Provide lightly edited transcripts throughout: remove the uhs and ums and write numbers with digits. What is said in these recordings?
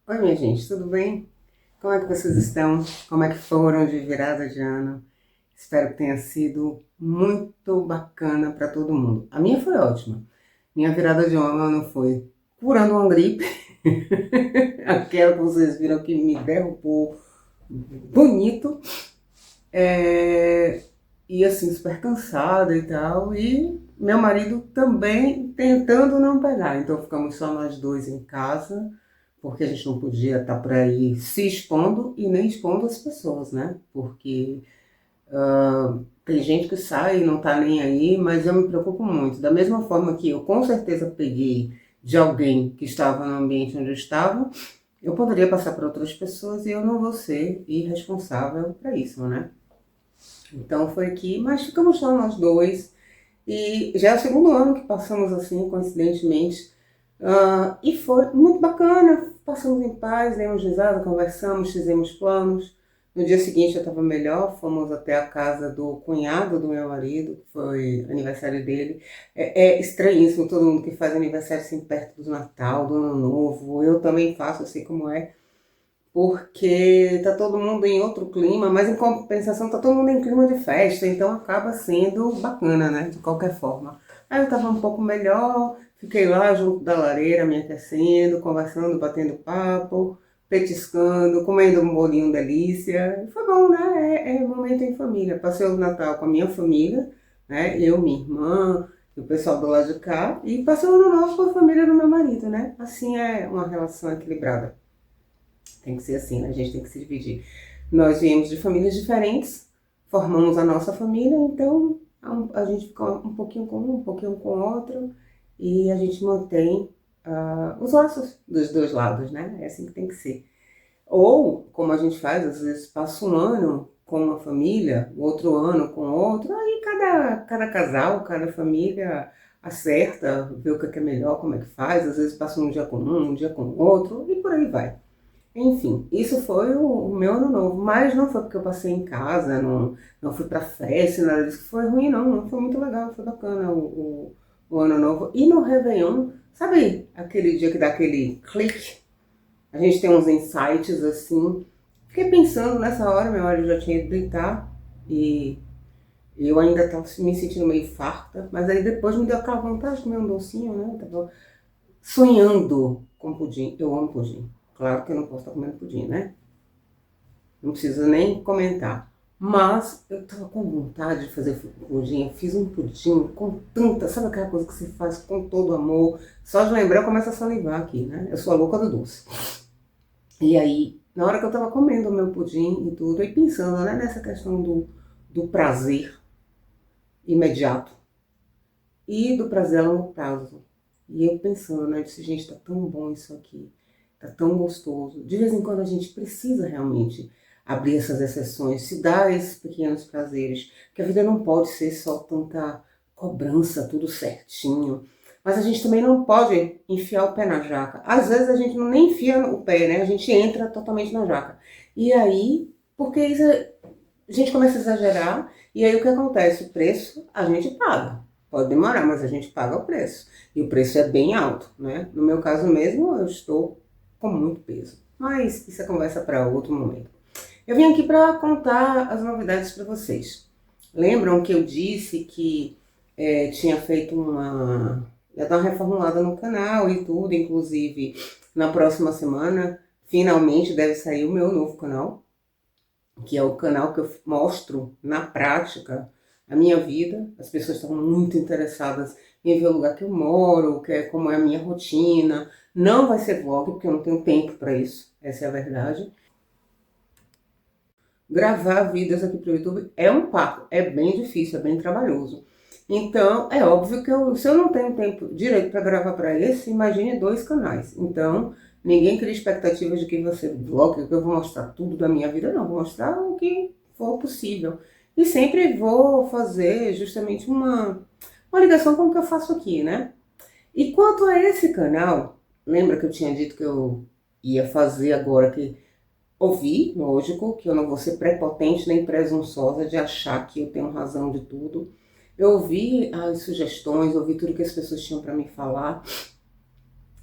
Oi, minha gente, tudo bem? Como é que vocês estão? Como é que foram de virada de ano? Espero que tenha sido muito bacana para todo mundo. A minha foi ótima. Minha virada de ano foi curando uma gripe, aquela que vocês viram que me derrubou bonito, é, e assim, super cansada e tal, e meu marido também tentando não pegar. Então ficamos só nós dois em casa, porque a gente não podia estar por aí se expondo e nem expondo as pessoas, né? Porque tem gente que sai e não tá nem aí, mas eu me preocupo muito. Da mesma forma que eu com certeza peguei de alguém que estava no ambiente onde eu estava, eu poderia passar para outras pessoas e eu não vou ser irresponsável para isso, né? Então foi aqui, mas ficamos só nós dois. E já é o segundo ano que passamos assim, coincidentemente. E foi muito bacana. Passamos em paz, demos risada, conversamos, fizemos planos. No dia seguinte eu estava melhor, fomos até a casa do cunhado do meu marido, que foi aniversário dele. É estranhíssimo todo mundo que faz aniversário assim perto do Natal, do Ano Novo. Eu também faço, assim como é, porque tá todo mundo em outro clima, mas em compensação tá todo mundo em clima de festa, então acaba sendo bacana, né? De qualquer forma. Aí eu tava um pouco melhor, fiquei lá junto da lareira, me aquecendo, conversando, batendo papo, petiscando, comendo um bolinho delícia. Foi bom, né? É momento em família. Passei o Natal com a minha família, né? Eu, minha irmã, e o pessoal do lado de cá, e passei o Ano Novo com a família do meu marido, né? Assim é uma relação equilibrada. Tem que ser assim, né? A gente tem que se dividir. Nós viemos de famílias diferentes, formamos a nossa família, então a gente fica um pouquinho com um pouquinho com o outro, e a gente mantém os laços dos dois lados, né? É assim que tem que ser. Ou, como a gente faz, às vezes passa um ano com uma família, outro ano com outro, aí cada casal, cada família acerta, vê o que é melhor, como é que faz, às vezes passa um dia com um dia com outro, e por aí vai. Enfim, isso foi o meu ano novo, mas não foi porque eu passei em casa, não fui pra festa, nada disso, que foi ruim não, foi muito legal, foi bacana o ano novo. E no Réveillon, sabe aquele dia que dá aquele clique? A gente tem uns insights assim, fiquei pensando nessa hora, meu marido já tinha ido deitar e eu ainda estava me sentindo meio farta, mas aí depois me deu aquela vontade de comer um docinho, né? Eu tava sonhando com pudim, eu amo pudim. Claro que eu não posso estar comendo pudim, né? Não precisa nem comentar. Mas eu tava com vontade de fazer pudim. Eu fiz um pudim com tanta, sabe aquela coisa que você faz com todo amor? Só de lembrar eu começo a salivar aqui, né? Eu sou a louca do doce. E aí, na hora que eu tava comendo o meu pudim e tudo, e pensando, né, nessa questão do prazer imediato e do prazer a longo prazo. E eu pensando, né, eu disse, gente, tá tão bom isso aqui, tá tão gostoso. De vez em quando a gente precisa realmente abrir essas exceções, se dar esses pequenos prazeres, porque a vida não pode ser só tanta cobrança, tudo certinho. Mas a gente também não pode enfiar o pé na jaca. Às vezes a gente não nem enfia o pé, né? A gente entra totalmente na jaca. E aí, porque isso, a gente começa a exagerar, e aí o que acontece? O preço a gente paga. Pode demorar, mas a gente paga o preço. E o preço é bem alto, né? No meu caso mesmo, eu estou com muito peso. Mas isso é conversa para outro momento. Eu vim aqui para contar as novidades para vocês. Lembram que eu disse que tinha feito ia dar uma reformulada no canal e tudo, inclusive na próxima semana, finalmente deve sair o meu novo canal, que é o canal que eu mostro na prática a minha vida. As pessoas estão muito interessadas em ver o lugar que eu moro, que é, como é a minha rotina. Não vai ser vlog, porque eu não tenho tempo para isso, essa é a verdade. Gravar vídeos aqui para o YouTube é um papo, é bem difícil, é bem trabalhoso. Então, é óbvio que se eu não tenho tempo direito para gravar para esse, imagine dois canais. Então, ninguém cria expectativas de que você vlog, que eu vou mostrar tudo da minha vida, não. Vou mostrar o que for possível. E sempre vou fazer justamente uma ligação com o que eu faço aqui, né? E quanto a esse canal, lembra que eu tinha dito que eu ia fazer agora que ouvi, lógico, que eu não vou ser prepotente nem presunçosa de achar que eu tenho razão de tudo. Eu ouvi as sugestões, ouvi tudo que as pessoas tinham para me falar.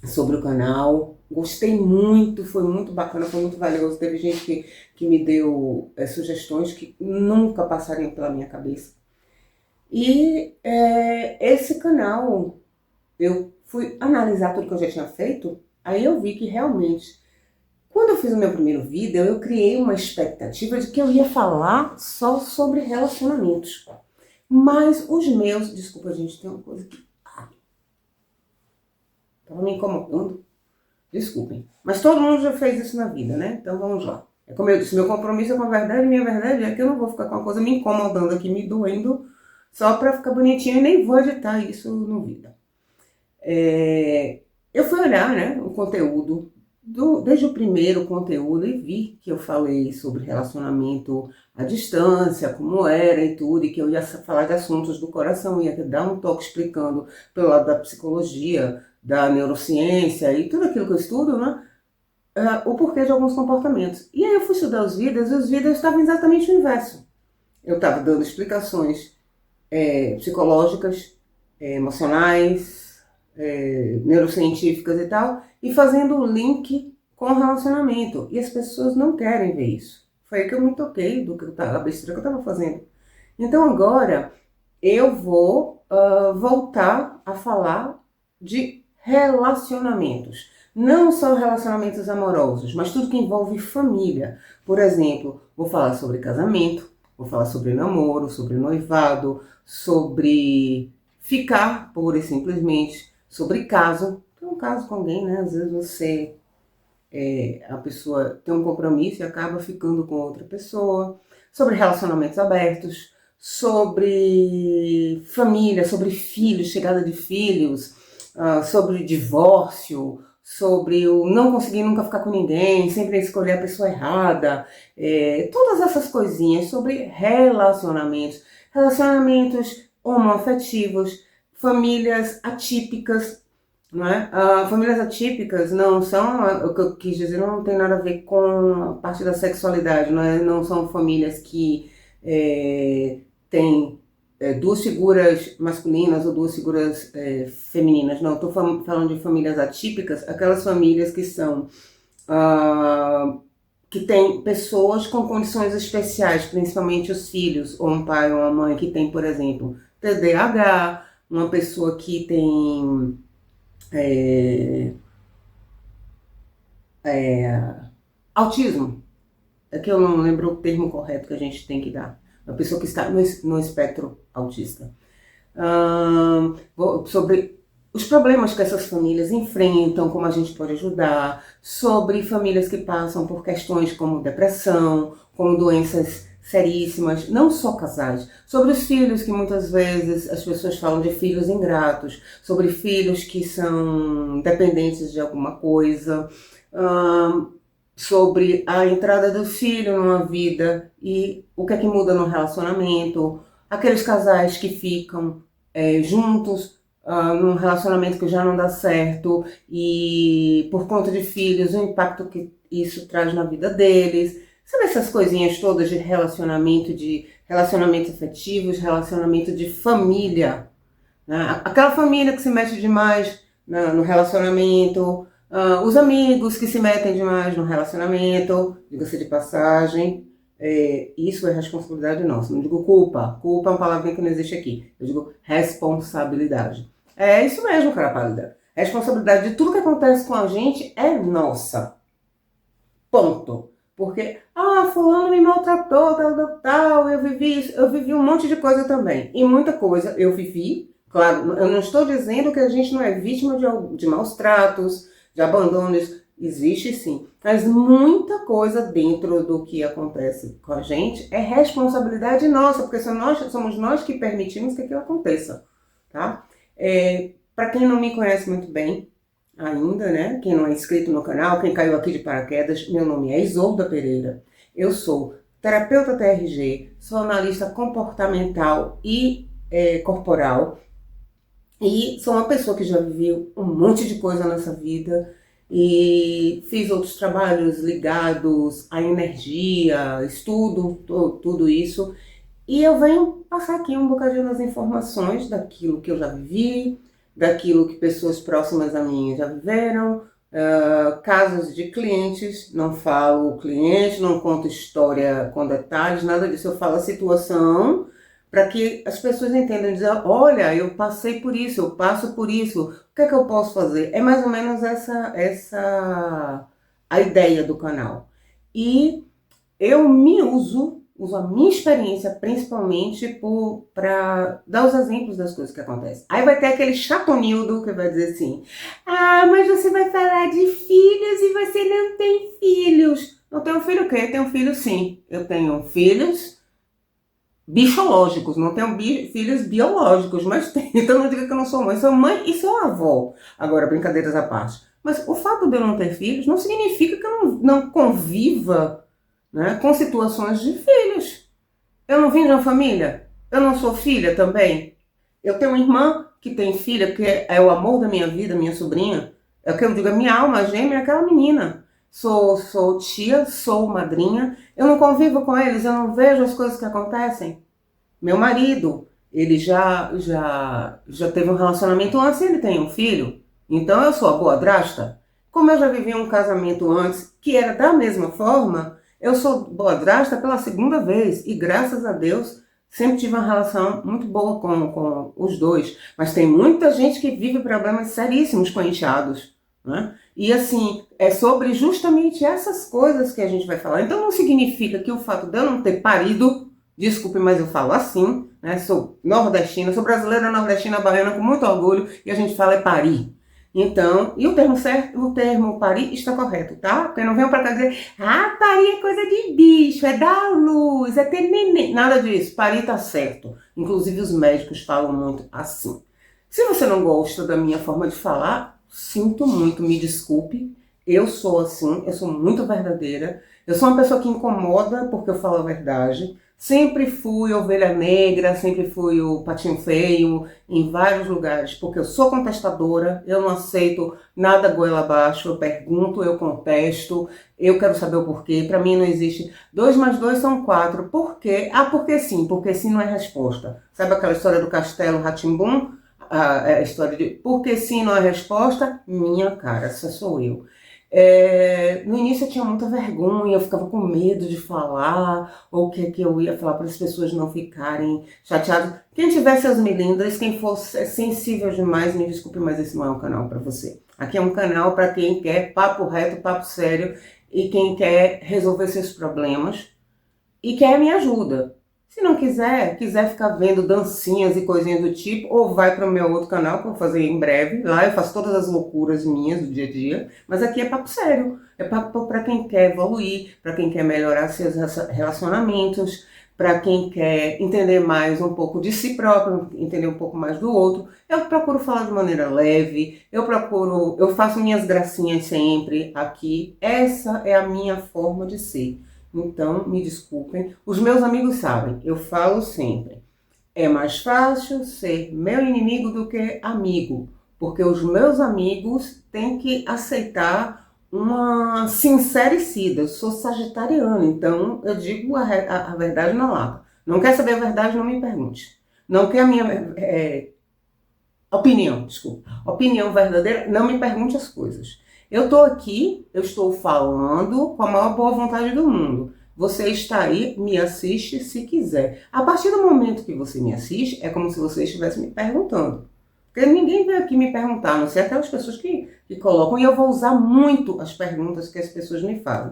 sobre o canal. Gostei muito, foi muito bacana, foi muito valioso. Teve gente que me deu sugestões que nunca passariam pela minha cabeça. E esse canal, eu fui analisar tudo que eu já tinha feito, aí eu vi que realmente, quando eu fiz o meu primeiro vídeo, eu criei uma expectativa de que eu ia falar só sobre relacionamentos. Mas os meus, desculpa gente, tem uma coisa que estava me incomodando, desculpem. Mas todo mundo já fez isso na vida, né? Então vamos lá. É como eu disse, meu compromisso é com a verdade, minha verdade é que eu não vou ficar com uma coisa me incomodando aqui, me doendo, só pra ficar bonitinho e nem vou editar isso no vídeo. Eu fui olhar, né, o conteúdo, desde o primeiro conteúdo, e vi que eu falei sobre relacionamento à distância, como era e tudo, e que eu ia falar de assuntos do coração, ia dar um toque explicando pelo lado da psicologia, da neurociência e tudo aquilo que eu estudo, né, o porquê de alguns comportamentos. E aí eu fui estudar os vídeos, e os vídeos estavam exatamente o inverso. Eu estava dando explicações psicológicas, emocionais, neurocientíficas e tal, e fazendo o link com o relacionamento. E as pessoas não querem ver isso. Foi aí que eu me toquei da besteira que eu estava fazendo. Então agora eu vou voltar a falar de relacionamentos. Não só relacionamentos amorosos, mas tudo que envolve família. Por exemplo, vou falar sobre casamento, vou falar sobre namoro, sobre noivado, sobre ficar pura e simplesmente, sobre caso. Tem um caso com alguém, né? Às vezes você, a pessoa tem um compromisso e acaba ficando com outra pessoa. Sobre relacionamentos abertos, sobre família, sobre filhos, chegada de filhos, sobre divórcio, sobre o não conseguir nunca ficar com ninguém, sempre escolher a pessoa errada, todas essas coisinhas sobre relacionamentos, relacionamentos homoafetivos, famílias atípicas, não é? Famílias atípicas não são, o que eu quis dizer, não tem nada a ver com a parte da sexualidade, não são famílias que têm duas figuras masculinas ou duas figuras femininas. Não, estou falando de famílias atípicas, aquelas famílias que são que tem pessoas com condições especiais, principalmente os filhos, ou um pai ou uma mãe que tem, por exemplo, TDAH, uma pessoa que tem autismo, é que eu não lembro o termo correto que a gente tem que dar, uma pessoa que está no espectro autista. Sobre os problemas que essas famílias enfrentam, como a gente pode ajudar, sobre famílias que passam por questões como depressão, como doenças seríssimas, não só casais, sobre os filhos que muitas vezes as pessoas falam de filhos ingratos, sobre filhos que são dependentes de alguma coisa, sobre a entrada do filho numa vida e o que é que muda no relacionamento, aqueles casais que ficam juntos num relacionamento que já não dá certo e por conta de filhos, o impacto que isso traz na vida deles. Sabe essas coisinhas todas de relacionamentos afetivos, relacionamento de família, né? Aquela família que se mete demais no relacionamento, os amigos que se metem demais no relacionamento, diga-se de passagem. Isso é responsabilidade nossa. Não digo culpa. Culpa é uma palavrinha que não existe aqui. Eu digo responsabilidade. É isso mesmo, cara pálida. Responsabilidade de tudo que acontece com a gente é nossa. Ponto. Porque, fulano me maltratou, tal, eu vivi isso. Eu vivi um monte de coisa também. E muita coisa eu vivi. Claro, eu não estou dizendo que a gente não é vítima de maus tratos, de abandonos. Existe sim. Mas muita coisa dentro do que acontece com a gente é responsabilidade nossa, porque somos nós que permitimos que aquilo aconteça, tá? Para quem não me conhece muito bem ainda, né? Quem não é inscrito no canal, quem caiu aqui de paraquedas, meu nome é Isolda Pereira. Eu sou terapeuta TRG, sou analista comportamental e corporal. E sou uma pessoa que já viveu um monte de coisa nessa vida e fiz outros trabalhos ligados à energia, estudo, tudo isso. E eu venho passar aqui um bocadinho das informações daquilo que eu já vivi, daquilo que pessoas próximas a mim já viveram, casos de clientes, não falo o cliente, não conto história com detalhes, nada disso, eu falo a situação para que as pessoas entendam, dizer, olha, eu passei por isso, eu passo por isso, o que é que eu posso fazer? É mais ou menos essa a ideia do canal. E eu uso a minha experiência principalmente para dar os exemplos das coisas que acontecem. Aí vai ter aquele chatonildo que vai dizer assim, mas você vai falar de filhos e você não tem filhos. Não tenho filho o quê? Eu tenho filho sim. Eu tenho filhos bichológicos, não tenho filhos biológicos, mas tenho. Então não diga que eu não sou mãe e sou avó. Agora, brincadeiras à parte. Mas o fato de eu não ter filhos não significa que eu não conviva, né, com situações de filhos. Eu não vim de uma família? Eu não sou filha também? Eu tenho uma irmã que tem filha, que é o amor da minha vida, minha sobrinha. É o que eu digo, a minha alma gêmea é aquela menina. Sou tia, sou madrinha. Eu não convivo com eles, eu não vejo as coisas que acontecem. Meu marido, ele já teve um relacionamento antes e ele tem um filho. Então eu sou a boadrasta. Como eu já vivi um casamento antes que era da mesma forma, eu sou boadrasta pela segunda vez. E graças a Deus, sempre tive uma relação muito boa com os dois. Mas tem muita gente que vive problemas seríssimos com enteados, né? E assim, é sobre justamente essas coisas que a gente vai falar. Então não significa que o fato de eu não ter parido, desculpe, mas eu falo assim, né? Sou nordestina, sou brasileira, nordestina, baiana com muito orgulho, e a gente fala é parir. Então, e o termo certo, o termo parir está correto, tá? Porque não venham pra cá dizer, parir é coisa de bicho, é dar luz, é ter neném. Nada disso, parir tá certo. Inclusive os médicos falam muito assim. Se você não gosta da minha forma de falar, sinto muito, me desculpe. Eu sou assim, eu sou muito verdadeira. Eu sou uma pessoa que incomoda porque eu falo a verdade. Sempre fui ovelha negra, sempre fui o patinho feio em vários lugares, porque eu sou contestadora, eu não aceito nada goela abaixo, eu pergunto, eu contesto, eu quero saber o porquê. Para mim não existe 2 mais 2 são 4. Por quê? Porque sim não é resposta. Sabe aquela história do castelo Rá-Tim-Bum? A história de porque sim não é resposta? Minha cara, essa sou eu. No início eu tinha muita vergonha, eu ficava com medo de falar, ou o que eu ia falar para as pessoas não ficarem chateadas. Quem tiver seus melindres, quem for sensível demais, me desculpe, mas esse não é um canal para você. Aqui é um canal para quem quer papo reto, papo sério, e quem quer resolver seus problemas e quer a minha ajuda. Se não quiser ficar vendo dancinhas e coisinhas do tipo, ou vai para o meu outro canal, que eu vou fazer em breve. Lá eu faço todas as loucuras minhas do dia a dia. Mas aqui é papo sério. É papo para quem quer evoluir, para quem quer melhorar seus relacionamentos, para quem quer entender mais um pouco de si próprio, entender um pouco mais do outro. Eu procuro falar de maneira leve, eu faço minhas gracinhas sempre aqui. Essa é a minha forma de ser. Então, me desculpem. Os meus amigos sabem, eu falo sempre. É mais fácil ser meu inimigo do que amigo. Porque os meus amigos têm que aceitar uma sincericida. Eu sou sagitariana, então eu digo a verdade na lata. Não quer saber a verdade, não me pergunte. Não quer a minha opinião verdadeira, não me pergunte as coisas. Eu estou aqui, eu estou falando com a maior boa vontade do mundo. Você está aí, me assiste se quiser. A partir do momento que você me assiste, é como se você estivesse me perguntando. Porque ninguém veio aqui me perguntar, a não ser aquelas pessoas que colocam. E eu vou usar muito as perguntas que as pessoas me fazem.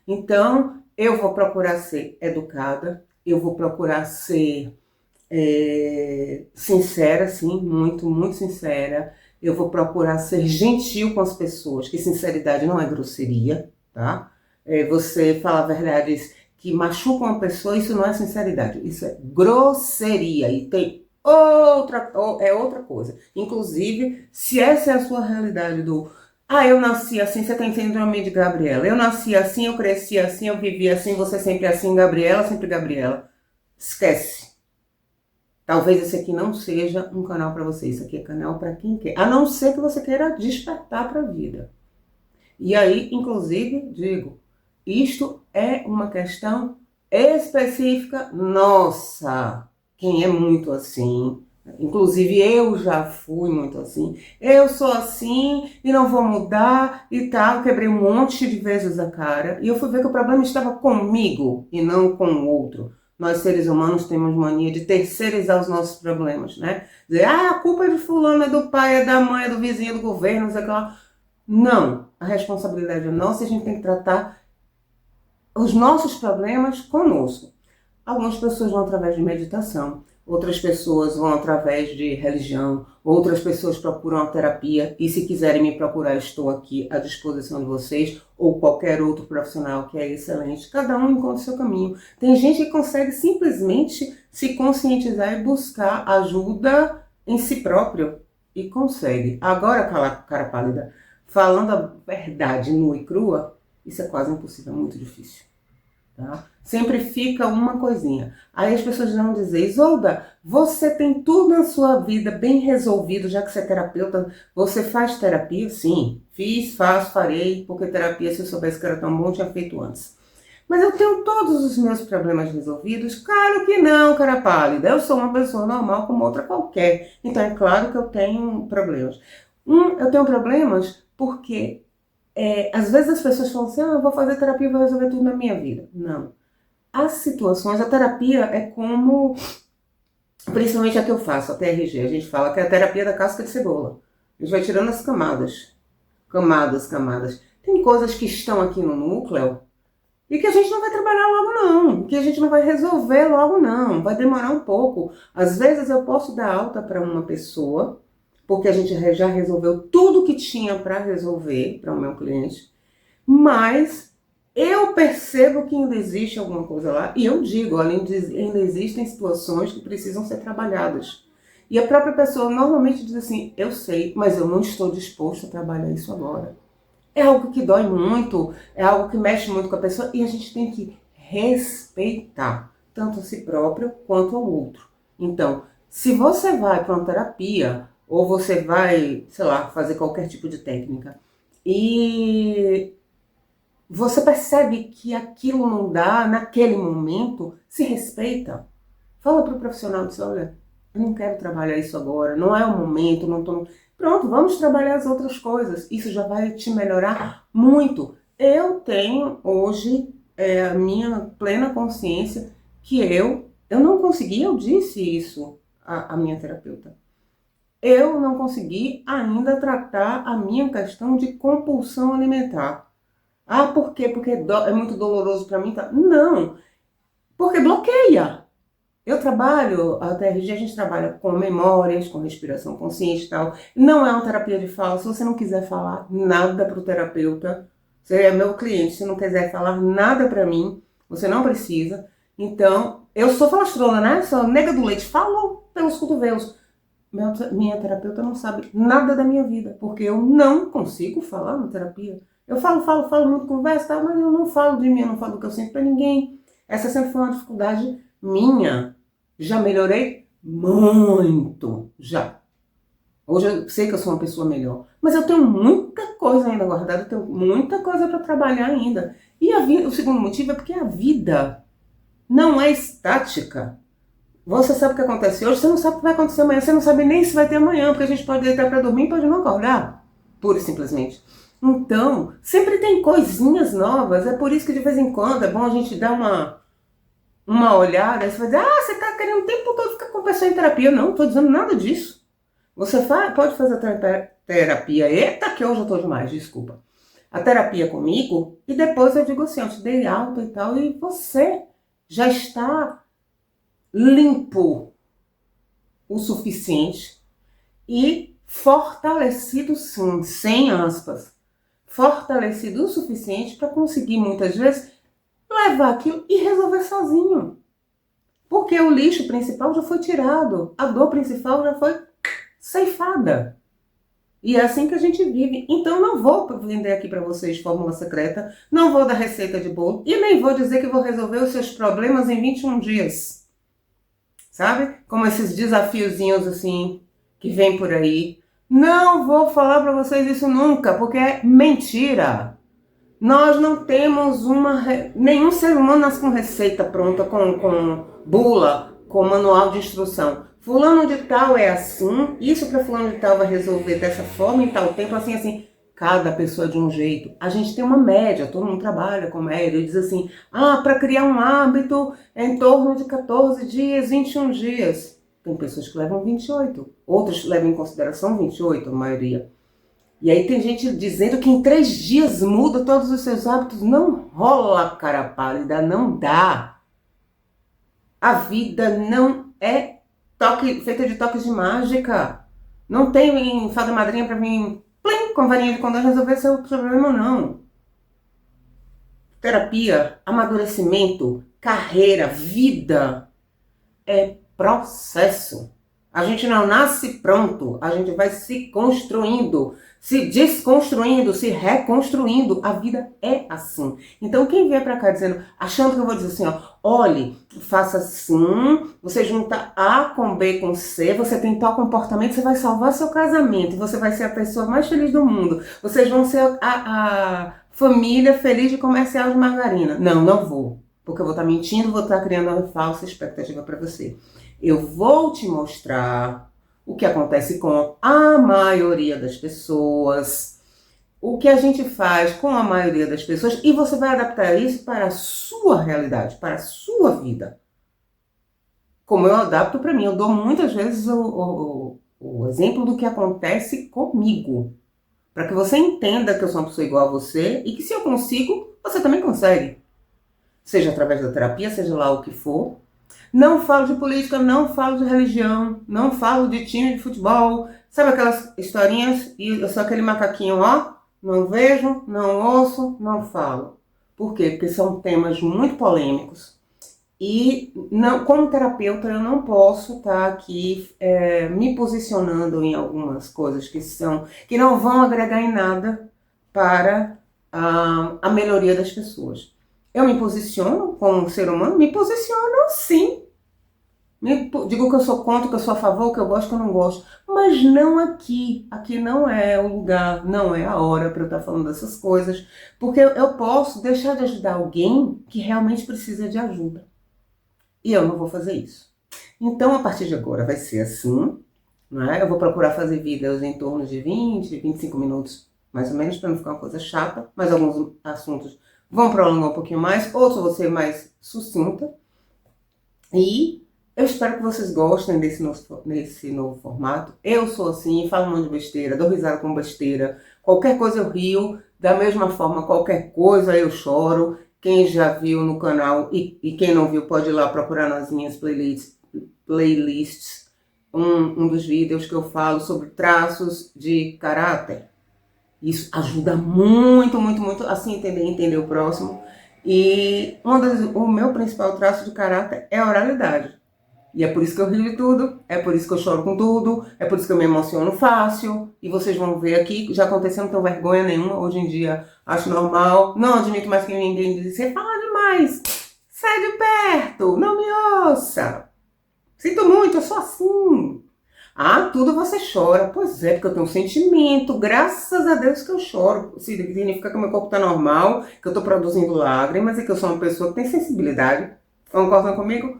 Então, eu vou procurar ser educada, eu vou procurar ser sincera, sim, muito, muito sincera. Eu vou procurar ser gentil com as pessoas, que sinceridade não é grosseria, tá? Você falar verdades que machucam a pessoa, isso não é sinceridade, isso é grosseria. E tem outra coisa. Inclusive, se essa é a sua realidade eu nasci assim, você tem síndrome de Gabriela. Eu nasci assim, eu cresci assim, eu vivi assim, você sempre assim, Gabriela, sempre Gabriela. Esquece. Talvez esse aqui não seja um canal para você, isso aqui é canal para quem quer. A não ser que você queira despertar para a vida. E aí, inclusive, digo, isto é uma questão específica nossa. Quem é muito assim, Inclusive eu já fui muito assim. Eu sou assim e não vou mudar e tal. Quebrei um monte de vezes a cara. E eu fui ver que o problema estava comigo e não com o outro. Nós seres humanos temos mania de terceirizar os nossos problemas, né? Dizer, a culpa é de fulano, é do pai, é da mãe, é do vizinho, é do governo, não sei o que lá. Não, a responsabilidade é nossa e a gente tem que tratar os nossos problemas conosco. Algumas pessoas vão através de meditação, outras pessoas vão através de religião, outras pessoas procuram a terapia e se quiserem me procurar, estou aqui à disposição de vocês ou qualquer outro profissional que é excelente. Cada um encontra o seu caminho. Tem gente que consegue simplesmente se conscientizar e buscar ajuda em si próprio e consegue. Agora, cara pálida, falando a verdade nua e crua, isso é quase impossível, é muito difícil. Tá? Sempre fica uma coisinha. Aí as pessoas vão dizer, Isolda, você tem tudo na sua vida bem resolvido, já que você é terapeuta, você faz terapia? Sim, fiz, faço, farei, porque terapia, se eu soubesse que era tão bom, eu tinha feito antes. Mas eu tenho todos os meus problemas resolvidos? Claro que não, cara pálida. Eu sou uma pessoa normal como outra qualquer. Então é claro que eu tenho problemas. Eu tenho problemas porque às vezes as pessoas falam assim, eu vou fazer terapia e vou resolver tudo na minha vida. Não. As situações, a terapia é como, principalmente a que eu faço, a TRG, a gente fala que é a terapia da casca de cebola. A gente vai tirando as camadas. Camadas, camadas. Tem coisas que estão aqui no núcleo e que a gente não vai trabalhar logo não, que a gente não vai resolver logo não, vai demorar um pouco. Às vezes eu posso dar alta para uma pessoa, porque a gente já resolveu tudo que tinha para resolver para o meu cliente, mas eu percebo que ainda existe alguma coisa lá e eu digo, ainda existem situações que precisam ser trabalhadas. E a própria pessoa normalmente diz assim, eu sei, mas eu não estou disposto a trabalhar isso agora. É algo que dói muito, é algo que mexe muito com a pessoa e a gente tem que respeitar tanto a si próprio quanto ao outro. Então, se você vai para uma terapia ou você vai, sei lá, fazer qualquer tipo de técnica e você percebe que aquilo não dá naquele momento, se respeita. Fala para o profissional, diz, olha, eu não quero trabalhar isso agora, não é o momento, não tô... Pronto, vamos trabalhar as outras coisas. Isso já vai te melhorar muito. Eu tenho hoje a minha plena consciência que eu não consegui, eu disse isso à minha terapeuta. Eu não consegui ainda tratar a minha questão de compulsão alimentar. Ah, por quê? Porque é muito doloroso para mim? Tá? Não, porque bloqueia. Eu trabalho, a TRG, a gente trabalha com memórias, com respiração consciente e tal. Não é uma terapia de fala. Se você não quiser falar nada para o terapeuta, você é meu cliente, se não quiser falar nada para mim, você não precisa. Então, eu sou falastrona, né? Sou nega do leite, falo pelos cotovelos. Minha terapeuta não sabe nada da minha vida, porque eu não consigo falar na terapia. Eu falo muito, conversa, tá? Mas eu não falo de mim, eu não falo do que eu sinto para ninguém. Essa sempre foi uma dificuldade minha. Já melhorei muito, já. Hoje eu sei que eu sou uma pessoa melhor, mas eu tenho muita coisa ainda guardada, eu tenho muita coisa para trabalhar ainda. E o segundo motivo é porque a vida não é estática. Você sabe o que acontece hoje, você não sabe o que vai acontecer amanhã, você não sabe nem se vai ter amanhã, porque a gente pode deitar para dormir e pode não acordar, pura e simplesmente. Então, sempre tem coisinhas novas, é por isso que de vez em quando é bom a gente dar uma olhada, e você vai dizer, você está querendo o tempo todo ficar com a pessoa em terapia. Não, não estou dizendo nada disso. Você pode fazer terapia, eita que hoje eu estou demais, desculpa. A terapia comigo, e depois eu digo assim, eu te dei alta e tal, e você já está limpo o suficiente e fortalecido sim, sem aspas, fortalecido o suficiente para conseguir muitas vezes levar aquilo e resolver sozinho. Porque o lixo principal já foi tirado, a dor principal já foi ceifada. E é assim que a gente vive. Então não vou vender aqui para vocês fórmula secreta, não vou dar receita de bolo e nem vou dizer que vou resolver os seus problemas em 21 dias. Sabe? Como esses desafiozinhos assim que vem por aí. Não vou falar para vocês isso nunca, porque é mentira. Nós não temos nenhum ser humano nasce com receita pronta, com bula, com manual de instrução. fulano de tal é assim, isso para fulano de tal vai resolver dessa forma em tal tempo, assim, assim. Cada pessoa é de um jeito. A gente tem uma média, todo mundo trabalha com média, e diz assim, para criar um hábito é em torno de 14 dias, 21 dias. Tem pessoas que levam 28, outras levam em consideração 28, a maioria. E aí tem gente dizendo que em 3 dias muda todos os seus hábitos. Não rola, cara pálida, não dá. A vida não é feita de toques de mágica. Não tem fada madrinha para vir plim, com varinha de condão resolver seu problema, não. Terapia, amadurecimento, carreira, vida é processo. A gente não nasce pronto, a gente vai se construindo, se desconstruindo, se reconstruindo. A vida é assim. Então quem vier pra cá dizendo, achando que eu vou dizer assim, olhe, faça assim, você junta A com B com C, você tem tal comportamento, você vai salvar seu casamento, você vai ser a pessoa mais feliz do mundo, vocês vão ser a família feliz de comercial de margarina. Não, não vou. Porque eu vou estar mentindo, vou estar criando uma falsa expectativa para você. Eu vou te mostrar o que acontece com a maioria das pessoas, o que a gente faz com a maioria das pessoas, e você vai adaptar isso para a sua realidade, para a sua vida. Como eu adapto para mim, eu dou muitas vezes o exemplo do que acontece comigo, para que você entenda que eu sou uma pessoa igual a você e que se eu consigo, você também consegue. Seja através da terapia, seja lá o que for. Não falo de política, não falo de religião, não falo de time de futebol. Sabe aquelas historinhas? E eu sou aquele macaquinho, não vejo, não ouço, não falo. Por quê? Porque são temas muito polêmicos. E não, como terapeuta eu não posso estar aqui me posicionando em algumas coisas que não vão agregar em nada para a melhoria das pessoas. Eu me posiciono como ser humano? Me posiciono sim. Digo que eu sou contra, que eu sou a favor, que eu gosto, que eu não gosto. Mas não aqui. Aqui não é o lugar, não é a hora para eu estar falando dessas coisas. Porque eu posso deixar de ajudar alguém que realmente precisa de ajuda. E eu não vou fazer isso. Então, a partir de agora vai ser assim. Né? Eu vou procurar fazer vídeos em torno de 20, 25 minutos, mais ou menos, para não ficar uma coisa chata. Mas alguns assuntos vão prolongar um pouquinho mais, outros vão ser mais sucinta. E eu espero que vocês gostem desse novo formato. Eu sou assim, falo um monte de besteira, dou risada com besteira. Qualquer coisa eu rio, da mesma forma qualquer coisa eu choro. Quem já viu no canal e quem não viu pode ir lá procurar nas minhas playlists um dos vídeos que eu falo sobre traços de caráter. Isso ajuda muito, muito, muito a se entender o próximo. E o meu principal traço de caráter é a oralidade. E é por isso que eu rio de tudo, é por isso que eu choro com tudo, é por isso que eu me emociono fácil. E vocês vão ver aqui, já aconteceu, não tenho vergonha nenhuma. Hoje em dia acho normal. Não admito mais que ninguém diz, você fala demais, sai de perto, não me ouça. Sinto muito, eu sou assim. Tudo você chora. Pois é, porque eu tenho um sentimento. Graças a Deus que eu choro. Significa que o meu corpo está normal, que eu estou produzindo lágrimas e que eu sou uma pessoa que tem sensibilidade. Concordam comigo?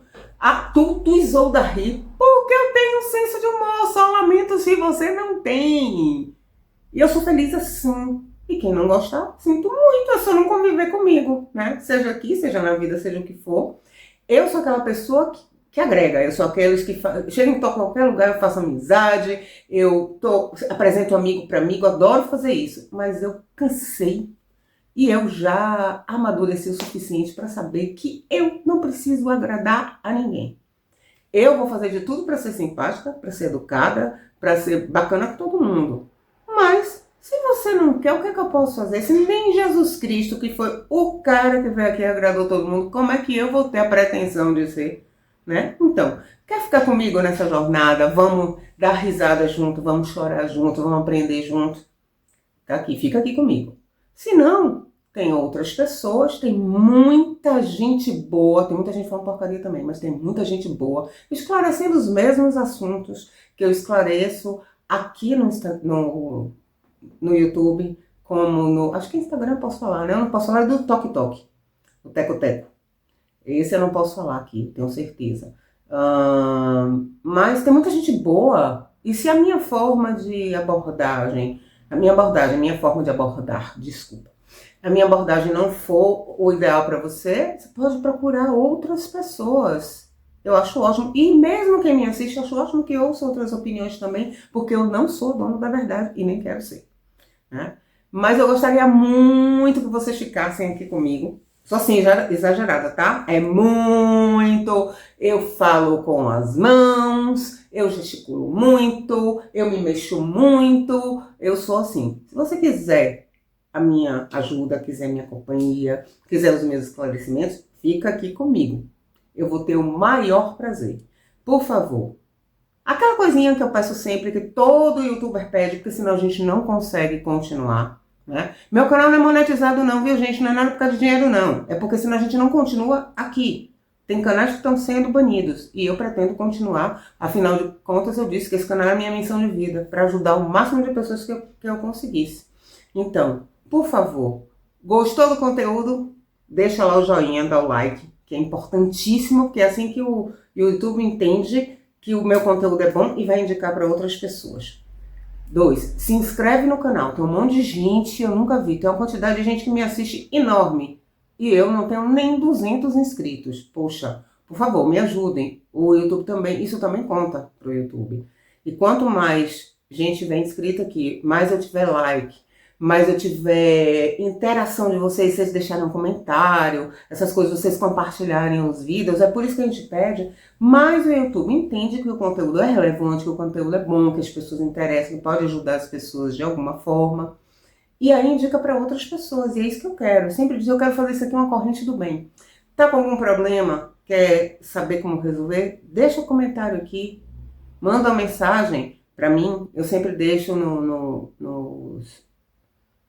Tu Isolda ri, porque eu tenho um senso de humor. Só lamento se você não tem. E eu sou feliz assim. E quem não gostar, sinto muito. É só não conviver comigo, né? Seja aqui, seja na vida, seja o que for. Eu sou aquela pessoa que agrega. Eu sou aqueles que chegam em qualquer lugar, eu faço amizade, apresento amigo para amigo, adoro fazer isso. Mas eu cansei e eu já amadureci o suficiente para saber que eu não preciso agradar a ninguém. Eu vou fazer de tudo para ser simpática, para ser educada, para ser bacana com todo mundo. Mas se você não quer, o que é que eu posso fazer? Se nem Jesus Cristo, que foi o cara que veio aqui e agradou todo mundo, como é que eu vou ter a pretensão de ser? Né? Então, quer ficar comigo nessa jornada? Vamos dar risada junto, vamos chorar junto, vamos aprender junto. Tá aqui, fica aqui comigo. Se não, tem outras pessoas, tem muita gente boa, tem muita gente falando porcaria também, mas tem muita gente boa, esclarecendo os mesmos assuntos que eu esclareço aqui no YouTube, como acho que Instagram eu posso falar, né? Eu não posso falar do Tok Tok, o Teco Teco. Esse eu não posso falar aqui, tenho certeza. Mas tem muita gente boa. E se a minha forma de abordagem, a minha forma de abordar, desculpa, a minha abordagem não for o ideal para você, você pode procurar outras pessoas. Eu acho ótimo. E mesmo quem me assiste, eu acho ótimo que ouça outras opiniões também, porque eu não sou dono da verdade e nem quero ser, né? Mas eu gostaria muito que vocês ficassem aqui comigo. Só assim, exagerada, tá? É muito. Eu falo com as mãos, eu gesticulo muito, eu me mexo muito. Eu sou assim. Se você quiser a minha ajuda, quiser minha companhia, quiser os meus esclarecimentos, fica aqui comigo. Eu vou ter o maior prazer. Por favor, aquela coisinha que eu peço sempre, que todo youtuber pede, porque senão a gente não consegue continuar, né? Meu canal não é monetizado não, viu, gente? Não é nada por causa de dinheiro, não. É porque senão a gente não continua aqui. Tem canais que estão sendo banidos e eu pretendo continuar. Afinal de contas, eu disse que esse canal é a minha missão de vida, para ajudar o máximo de pessoas que eu conseguisse. Então, por favor, gostou do conteúdo? Deixa lá o joinha, dá o like, que é importantíssimo, porque é assim que o YouTube entende que o meu conteúdo é bom e vai indicar para outras pessoas. 2, se inscreve no canal. Tem um monte de gente, eu nunca vi. Tem uma quantidade de gente que me assiste enorme. E eu não tenho nem 200 inscritos. Poxa, por favor, me ajudem. O YouTube também, isso também conta para o YouTube. E quanto mais gente vem inscrita aqui, mais eu tiver like, mais eu tiver interação de vocês deixarem um comentário, essas coisas, vocês compartilharem os vídeos, é por isso que a gente pede. Mas o YouTube entende que o conteúdo é relevante, que o conteúdo é bom, que as pessoas interessam, que pode ajudar as pessoas de alguma forma. E aí indica para outras pessoas, e é isso que eu quero. Eu sempre digo, eu quero fazer isso aqui uma corrente do bem. Tá com algum problema? Quer saber como resolver? Deixa um comentário aqui, manda uma mensagem para mim. Eu sempre deixo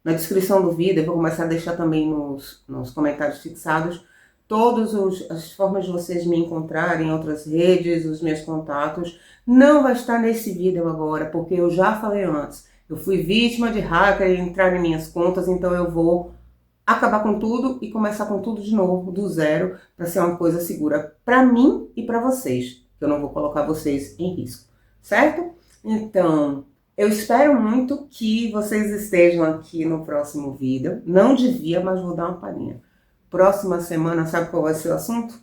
na descrição do vídeo, eu vou começar a deixar também nos comentários fixados todas as formas de vocês me encontrarem em outras redes, os meus contatos. Não vai estar nesse vídeo agora, porque eu já falei antes. Eu fui vítima de hacker e entrar em minhas contas, então eu vou acabar com tudo e começar com tudo de novo, do zero, para ser uma coisa segura para mim e para vocês. Eu não vou colocar vocês em risco, certo? Então, eu espero muito que vocês estejam aqui no próximo vídeo. Não devia, mas vou dar uma palhinha. Próxima semana, sabe qual vai ser o assunto?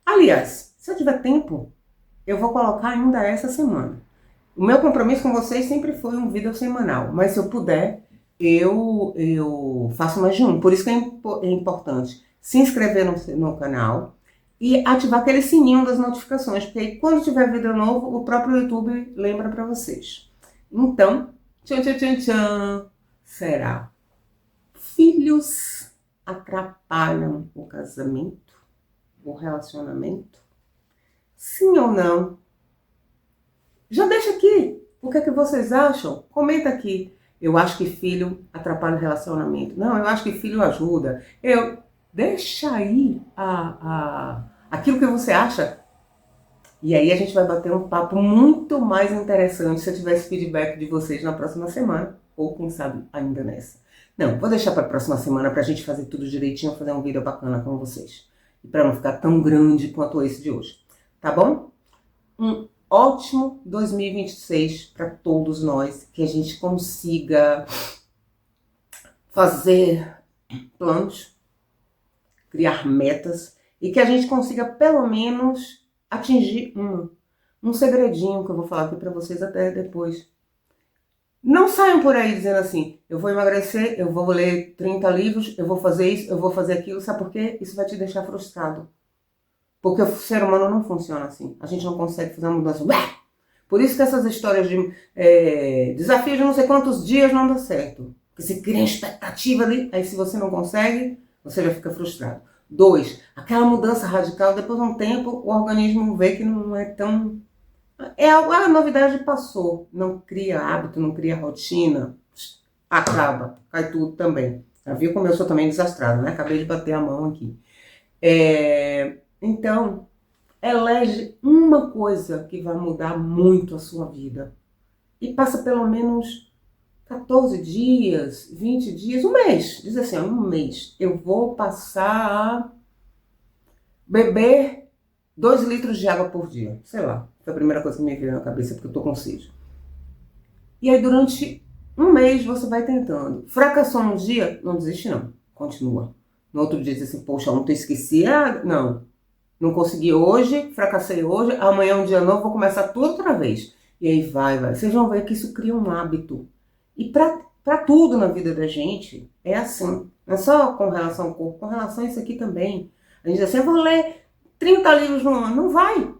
Aliás, se eu tiver tempo, eu vou colocar ainda essa semana. O meu compromisso com vocês sempre foi um vídeo semanal, mas se eu puder, eu faço mais de um. Por isso que é importante se inscrever no canal e ativar aquele sininho das notificações, porque aí quando tiver vídeo novo, o próprio YouTube lembra para vocês. Então, tchan, tchan, tchan, tchan, será: filhos atrapalham o casamento, o relacionamento? Sim ou não? Já deixa aqui. O que é que vocês acham? Comenta aqui. Eu acho que filho atrapalha o relacionamento. Não, eu acho que filho ajuda. Deixa aí aquilo que você acha. E aí a gente vai bater um papo muito mais interessante se eu tiver esse feedback de vocês na próxima semana. Ou quem sabe ainda nessa. Não, vou deixar para a próxima semana para a gente fazer tudo direitinho, fazer um vídeo bacana com vocês. E para não ficar tão grande quanto esse de hoje. Tá bom? Um ótimo 2026 para todos nós. Que a gente consiga fazer planos, criar metas. E que a gente consiga pelo menos atingir um segredinho que eu vou falar aqui para vocês até depois. Não saiam por aí dizendo assim, eu vou emagrecer, eu vou ler 30 livros, eu vou fazer isso, eu vou fazer aquilo. Sabe por quê? Isso vai te deixar frustrado. Porque o ser humano não funciona assim. A gente não consegue fazer uma mudança. Por isso que essas histórias de desafios de não sei quantos dias não dão certo. Porque você cria expectativa ali, aí se você não consegue, você já fica frustrado. 2, aquela mudança radical, depois de um tempo, o organismo vê que não é tão... a novidade passou. Não cria hábito, não cria rotina. Acaba, cai tudo também. Já viu como eu sou também desastrado, né? Acabei de bater a mão aqui. Então, elege uma coisa que vai mudar muito a sua vida. E passa pelo menos 14 dias, 20 dias, um mês. Diz assim, um mês. Eu vou passar a beber 2 litros de água por dia. Sei lá, foi a primeira coisa que me veio na cabeça porque eu tô com sede. E aí durante um mês você vai tentando. Fracassou um dia? Não desiste não. Continua. No outro dia diz assim, poxa, ontem eu esqueci. Ah, não consegui hoje, fracassei hoje, amanhã é um dia novo, vou começar tudo outra vez. E aí vai. Vocês vão ver que isso cria um hábito. E pra tudo na vida da gente, é assim. Não é só com relação ao corpo, com relação a isso aqui também. A gente diz assim, eu vou ler 30 livros no ano. Não vai.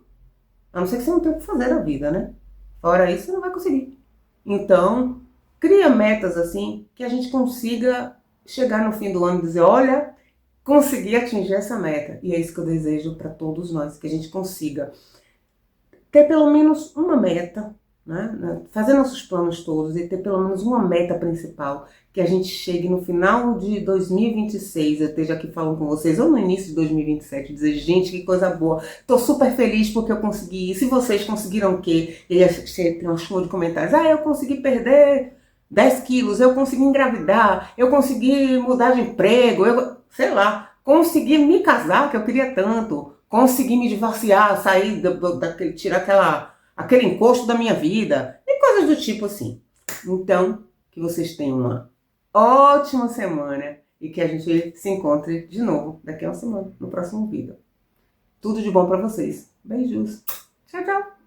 A não ser que você não tenha o que fazer na vida, né? Fora isso, você não vai conseguir. Então, cria metas assim, que a gente consiga chegar no fim do ano e dizer, olha, consegui atingir essa meta. E é isso que eu desejo para todos nós, que a gente consiga ter pelo menos uma meta, né? Fazer nossos planos todos e ter pelo menos uma meta principal, que a gente chegue no final de 2026, eu esteja aqui falando com vocês, ou no início de 2027, dizer, gente, que coisa boa, tô super feliz porque eu consegui isso, e vocês conseguiram o quê? E aí tem uma chuva de comentários, eu consegui perder 10 quilos, eu consegui engravidar, eu consegui mudar de emprego, sei lá, consegui me casar, que eu queria tanto, consegui me divorciar, sair, tirar aquele encosto da minha vida, e coisas do tipo assim. Então, que vocês tenham uma ótima semana e que a gente se encontre de novo daqui a uma semana, no próximo vídeo. Tudo de bom para vocês. Beijos. Tchau, tchau.